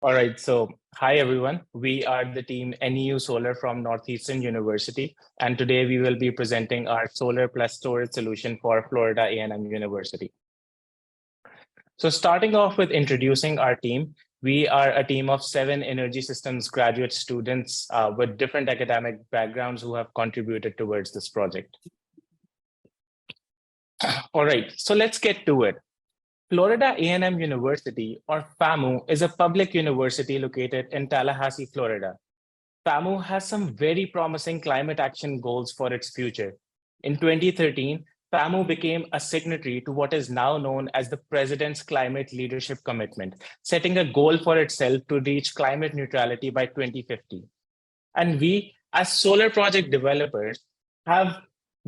All right, so hi everyone. We are the team NEU Solar from Northeastern University, and today we will be presenting our solar plus storage solution for Florida A&M University. So starting off with introducing our team, we are a team of 7 energy systems graduate students with different academic backgrounds who have contributed towards this project. All right, so let's get to it. Florida A&M University, or FAMU, is a public university located in Tallahassee, Florida. FAMU has some very promising climate action goals for its future. In 2013, FAMU became a signatory to what is now known as the President's Climate Leadership Commitment, setting a goal for itself to reach climate neutrality by 2050. And we, as solar project developers, have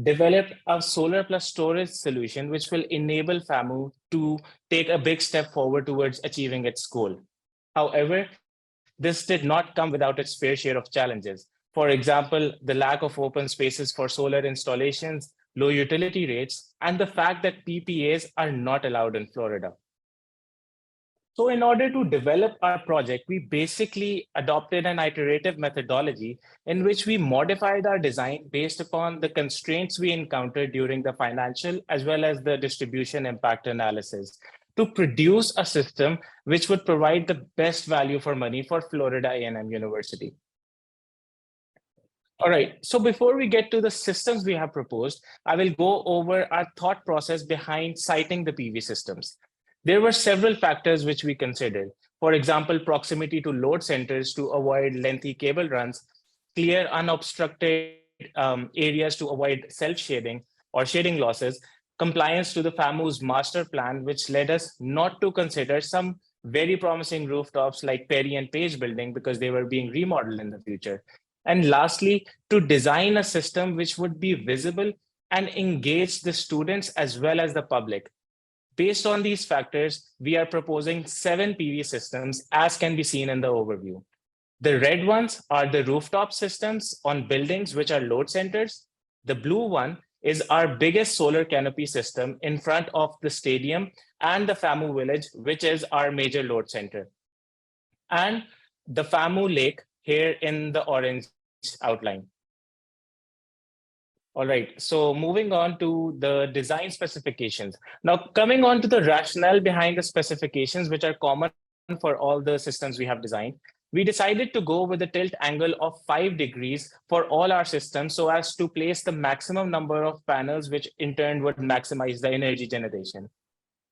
developed a solar plus storage solution which will enable FAMU to take a big step forward towards achieving its goal. However, this did not come without its fair share of challenges. For example, the lack of open spaces for solar installations, low utility rates, and the fact that PPAs are not allowed in Florida. So in order to develop our project, we basically adopted an iterative methodology in which we modified our design based upon the constraints we encountered during the financial as well as the distribution impact analysis to produce a system which would provide the best value for money for Florida A&M University. All right, so before we get to the systems we have proposed, I will go over our thought process behind siting the PV systems. There were several factors which we considered. For example, proximity to load centers to avoid lengthy cable runs, clear unobstructed areas to avoid self-shading or shading losses, compliance to the FAMU's master plan, which led us not to consider some very promising rooftops like Perry and Page building because they were being remodeled in the future. And lastly, to design a system which would be visible and engage the students as well as the public. Based on these factors, we are proposing 7 PV systems as can be seen in the overview. The red ones are the rooftop systems on buildings which are load centers. The blue one is our biggest solar canopy system in front of the stadium and the FAMU village, which is our major load center. And the FAMU lake here in the orange outline. All right, so moving on to the design specifications. Now, coming on to the rationale behind the specifications, which are common for all the systems we have designed, we decided to go with a tilt angle of 5 degrees for all our systems so as to place the maximum number of panels, which in turn would maximize the energy generation.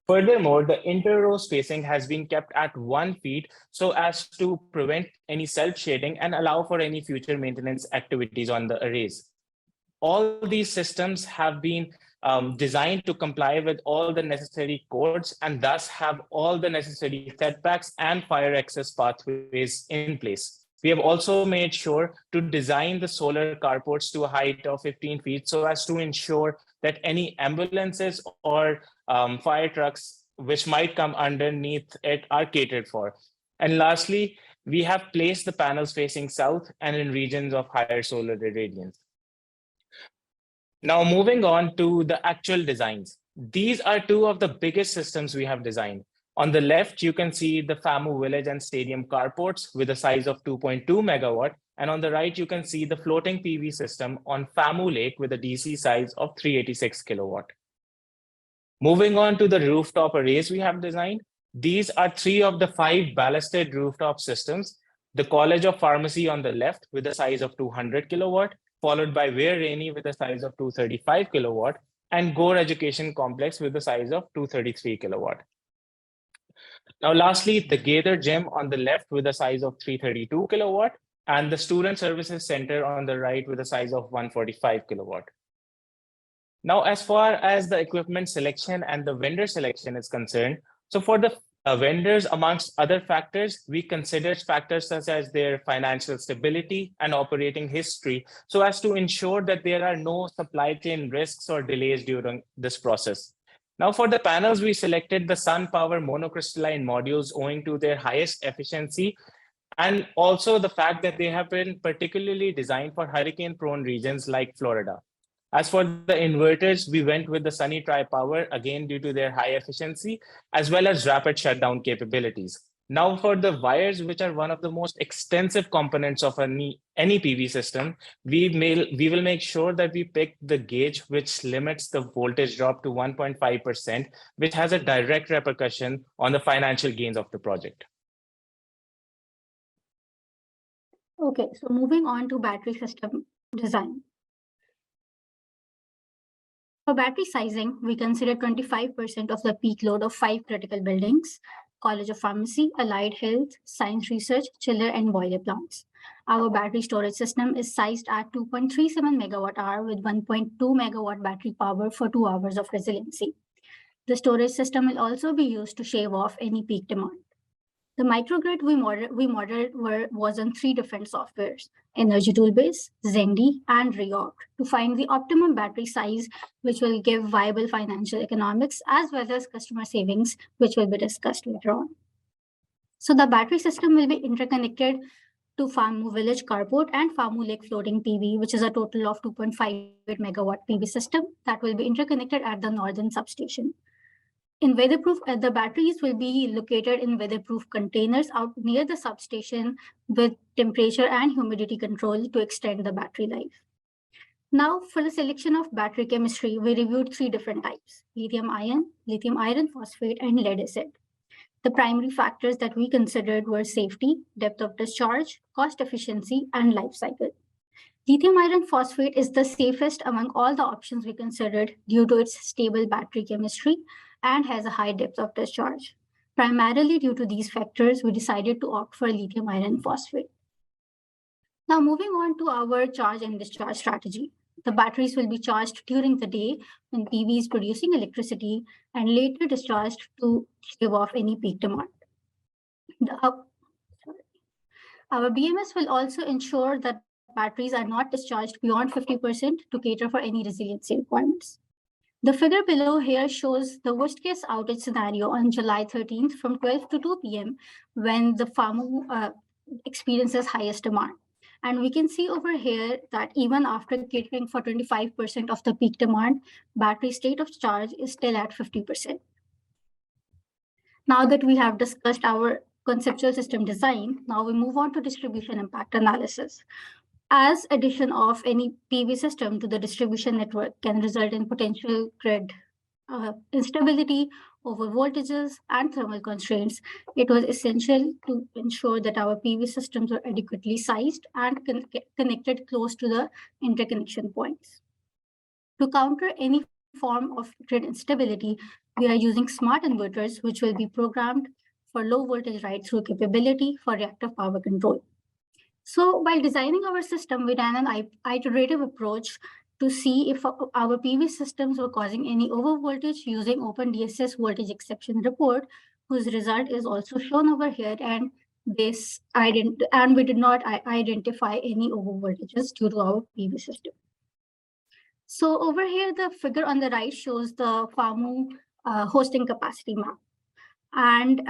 Furthermore, the inter-row spacing has been kept at 1 feet so as to prevent any self-shading and allow for any future maintenance activities on the arrays. All these systems have been designed to comply with all the necessary codes and thus have all the necessary setbacks and fire access pathways in place. We have also made sure to design the solar carports to a height of 15 feet so as to ensure that any ambulances or fire trucks which might come underneath it are catered for. And lastly, we have placed the panels facing south and in regions of higher solar irradiance. Now, moving on to the actual designs. These are 2 of the biggest systems we have designed. On the left, you can see the FAMU Village and Stadium carports with a size of 2.2 megawatt. And on the right, you can see the floating PV system on FAMU Lake with a DC size of 386 kilowatt. Moving on to the rooftop arrays we have designed. These are 3 of the 5 ballasted rooftop systems. The College of Pharmacy on the left with a size of 200 kilowatt, followed by Ware Rainey with a size of 235 kilowatt, and Gore Education Complex with a size of 233 kilowatt. Now, lastly, the Gaither Gym on the left with a size of 332 kilowatt, and the Student Services Center on the right with a size of 145 kilowatt. Now, as far as the equipment selection and the vendor selection is concerned, so for the vendors, amongst other factors, we considered factors such as their financial stability and operating history so as to ensure that there are no supply chain risks or delays during this process. Now, for the panels, we selected the SunPower monocrystalline modules owing to their highest efficiency and also the fact that they have been particularly designed for hurricane-prone regions like Florida. As for the inverters, we went with the Sunny Tri Power, again due to their high efficiency, as well as rapid shutdown capabilities. Now, for the wires, which are one of the most extensive components of any PV system, we will make sure that we pick the gauge which limits the voltage drop to 1.5%, which has a direct repercussion on the financial gains of the project. Okay, so moving on to battery system design. For battery sizing, we consider 25% of the peak load of 5 critical buildings: College of Pharmacy, Allied Health, Science Research, chiller and boiler plants. Our battery storage system is sized at 2.37 megawatt hour with 1.2 megawatt battery power for 2 hours of resiliency. The storage system will also be used to shave off any peak demand. The microgrid we modeled was on 3 different softwares: Energy Toolbase, Zendy, and Reorg, to find the optimum battery size, which will give viable financial economics as well as customer savings, which will be discussed later on. So the battery system will be interconnected to Farmu Village Carport and Farmu Lake Floating PV, which is a total of 2.58 megawatt PV system that will be interconnected at the northern substation. In weatherproof, the batteries will be located in weatherproof containers out near the substation with temperature and humidity control to extend the battery life. Now, for the selection of battery chemistry, we reviewed 3 different types: lithium iron phosphate, and lead acid. The primary factors that we considered were safety, depth of discharge, cost efficiency, and life cycle. Lithium iron phosphate is the safest among all the options we considered due to its stable battery chemistry and has a high depth of discharge. Primarily due to these factors, we decided to opt for lithium iron phosphate. Now, moving on to our charge and discharge strategy. The batteries will be charged during the day when PV is producing electricity and later discharged to shave off any peak demand. Our BMS will also ensure that batteries are not discharged beyond 50% to cater for any resiliency requirements. The figure below here shows the worst case outage scenario on July 13th from 12 to 2 p.m. when the Farmu experiences highest demand. And we can see over here that even after catering for 25% of the peak demand, battery state of charge is still at 50%. Now that we have discussed our conceptual system design, now we move on to distribution impact analysis. As addition of any PV system to the distribution network can result in potential grid instability, over voltages, and thermal constraints, it was essential to ensure that our PV systems are adequately sized and connected close to the interconnection points. To counter any form of grid instability, we are using smart inverters, which will be programmed for low voltage ride-through capability for reactive power control. So while designing our system, we ran an iterative approach to see if our PV systems were causing any overvoltage using OpenDSS voltage exception report, whose result is also shown over here. And we did not identify any overvoltages due to our PV system. So over here, the figure on the right shows the Farmu hosting capacity map. And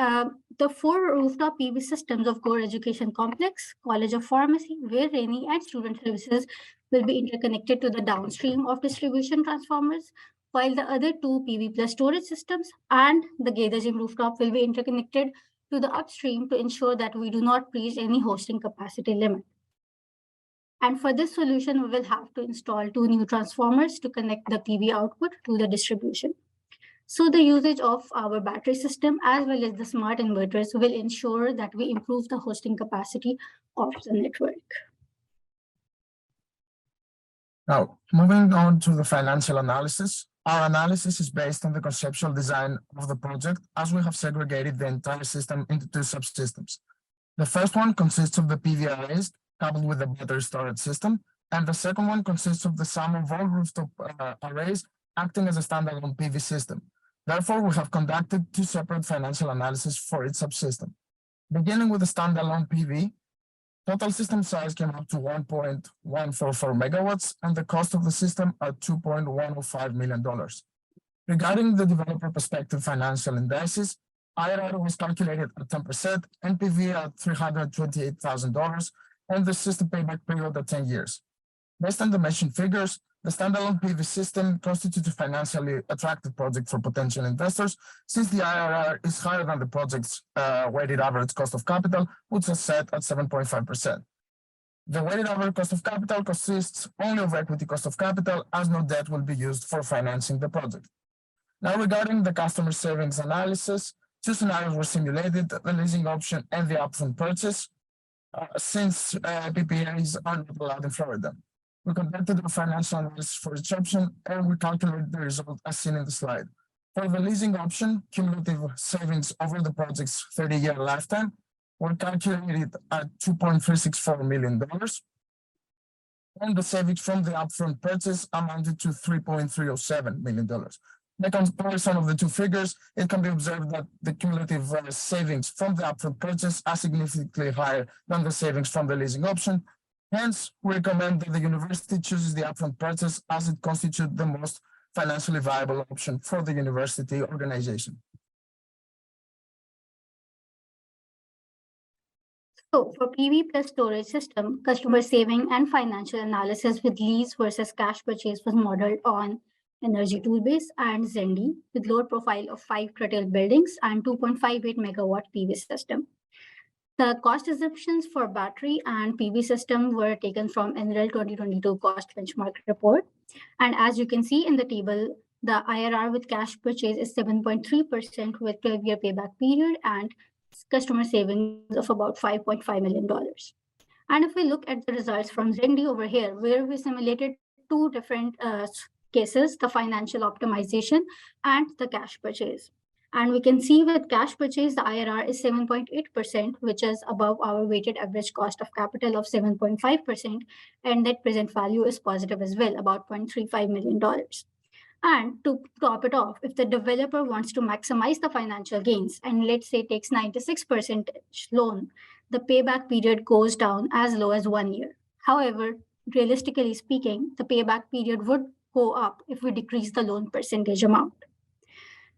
the 4 rooftop PV systems of Gore Education Complex, College of Pharmacy, Where Rainy, and Student Services will be interconnected to the downstream of distribution transformers, while the other 2 PV plus storage systems and the Gather Gym rooftop will be interconnected to the upstream to ensure that we do not breach any hosting capacity limit. And for this solution, we will have to install 2 new transformers to connect the PV output to the distribution. So the usage of our battery system as well as the smart inverters will ensure that we improve the hosting capacity of the network. Now, moving on to the financial analysis. Our analysis is based on the conceptual design of the project, as we have segregated the entire system into 2 subsystems. The first one consists of the PV arrays coupled with the battery storage system, and the second one consists of the sum of all rooftop arrays acting as a standalone PV system. Therefore, we have conducted 2 separate financial analyses for each subsystem. Beginning with the standalone PV, total system size came up to 1.144 megawatts, and the cost of the system at $2.105 million. Regarding the developer perspective financial indices, IRR was calculated at 10%, NPV at $328,000, and the system payback period at 10 years. Based on the mentioned figures, The standalone PV system constitutes a financially attractive project for potential investors since the IRR is higher than the project's weighted average cost of capital, which is set at 7.5%. The weighted average cost of capital consists only of equity cost of capital, as no debt will be used for financing the project. Now, regarding the customer savings analysis, two scenarios were simulated, the leasing option and the upfront purchase, since PPAs are not allowed in Florida. We conducted a financial analysis for each option, and we calculated the result as seen in the slide. For the leasing option, cumulative savings over the project's 30-year lifetime were calculated at $2.364 million, and the savings from the upfront purchase amounted to $3.307 million. By comparison of the two figures, it can be observed that the cumulative savings from the upfront purchase are significantly higher than the savings from the leasing option. Hence, we recommend that the university chooses the upfront purchase as it constitutes the most financially viable option for the university organization. So for PV plus storage system, customer saving and financial analysis with lease versus cash purchase was modeled on Energy Toolbase and Zendy with load profile of 5 curtailed buildings and 2.58 megawatt PV system. The cost assumptions for battery and PV system were taken from NREL 2022 cost benchmark report. And as you can see in the table, the IRR with cash purchase is 7.3% with 12-year payback period and customer savings of about $5.5 million. And if we look at the results from Zendy over here, where we simulated two different cases, the financial optimization and the cash purchase. And we can see with cash purchase, the IRR is 7.8%, which is above our weighted average cost of capital of 7.5%. And net present value is positive as well, about $0.35 million. And to top it off, if the developer wants to maximize the financial gains and let's say takes 96% loan, the payback period goes down as low as 1 year. However, realistically speaking, the payback period would go up if we decrease the loan percentage amount.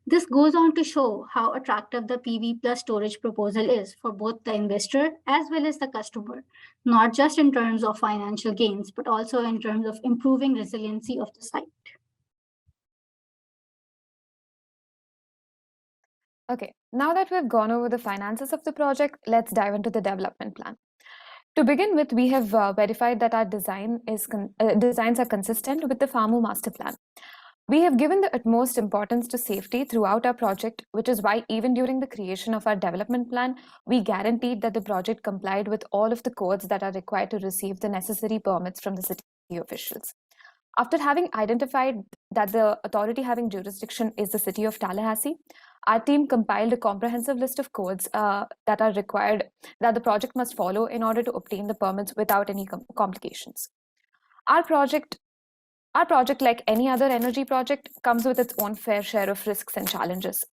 This goes on to show how attractive the PV plus storage proposal is for both the investor as well as the customer, not just in terms of financial gains, but also in terms of improving resiliency of the site. Okay, now that we've gone over the finances of the project, let's dive into the development plan. To begin with, we have verified that our designs are consistent with the FAMU master plan. We have given the utmost importance to safety throughout our project, which is why even during the creation of our development plan, we guaranteed that the project complied with all of the codes that are required to receive the necessary permits from the city officials. After having identified that the authority having jurisdiction is the city of Tallahassee, our team compiled a comprehensive list of codes that are required that the project must follow in order to obtain the permits without any complications. Our project, like any other energy project, comes with its own fair share of risks and challenges.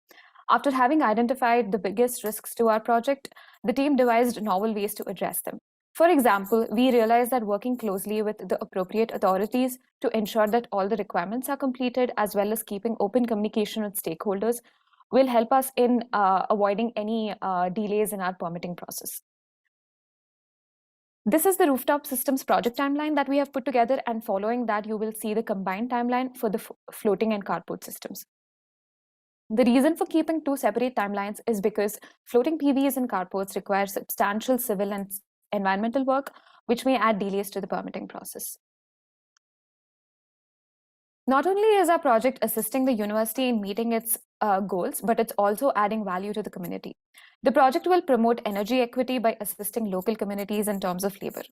After having identified the biggest risks to our project, the team devised novel ways to address them. For example, we realized that working closely with the appropriate authorities to ensure that all the requirements are completed, as well as keeping open communication with stakeholders, will help us in avoiding any delays in our permitting process. This is the rooftop systems project timeline that we have put together, and following that, you will see the combined timeline for the floating and carport systems. The reason for keeping two separate timelines is because floating PVs and carports require substantial civil and environmental work, which may add delays to the permitting process. Not only is our project assisting the university in meeting its goals, but it's also adding value to the community. The project will promote energy equity by assisting local communities in terms of labor.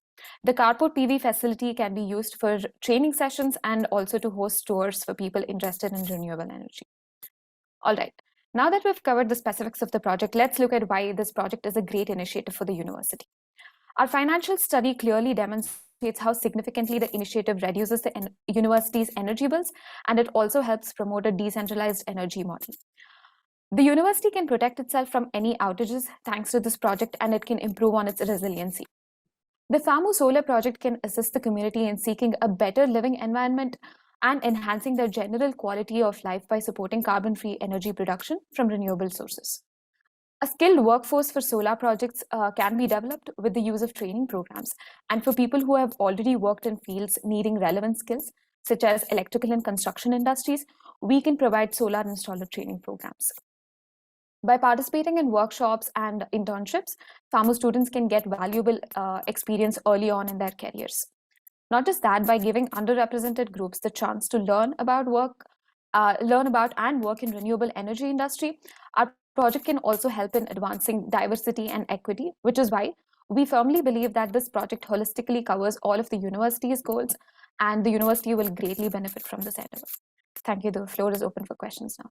The carport PV facility can be used for training sessions and also to host tours for people interested in renewable energy. All right, now that we've covered the specifics of the project, let's look at why this project is a great initiative for the university. Our financial study clearly demonstrates how significantly the initiative reduces the university's energy bills, and it also helps promote a decentralized energy model. The university can protect itself from any outages thanks to this project, and it can improve on its resiliency. The FAMU solar project can assist the community in seeking a better living environment and enhancing their general quality of life by supporting carbon-free energy production from renewable sources. A skilled workforce for solar projects can be developed with the use of training programs. And for people who have already worked in fields needing relevant skills, such as electrical and construction industries, we can provide solar installer training programs. By participating in workshops and internships, FAMU students can get valuable experience early on in their careers. Not just that, by giving underrepresented groups the chance to learn about and work in renewable energy industry, our project can also help in advancing diversity and equity, which is why we firmly believe that this project holistically covers all of the university's goals, and the university will greatly benefit from this endeavor. Thank you. The floor is open for questions now.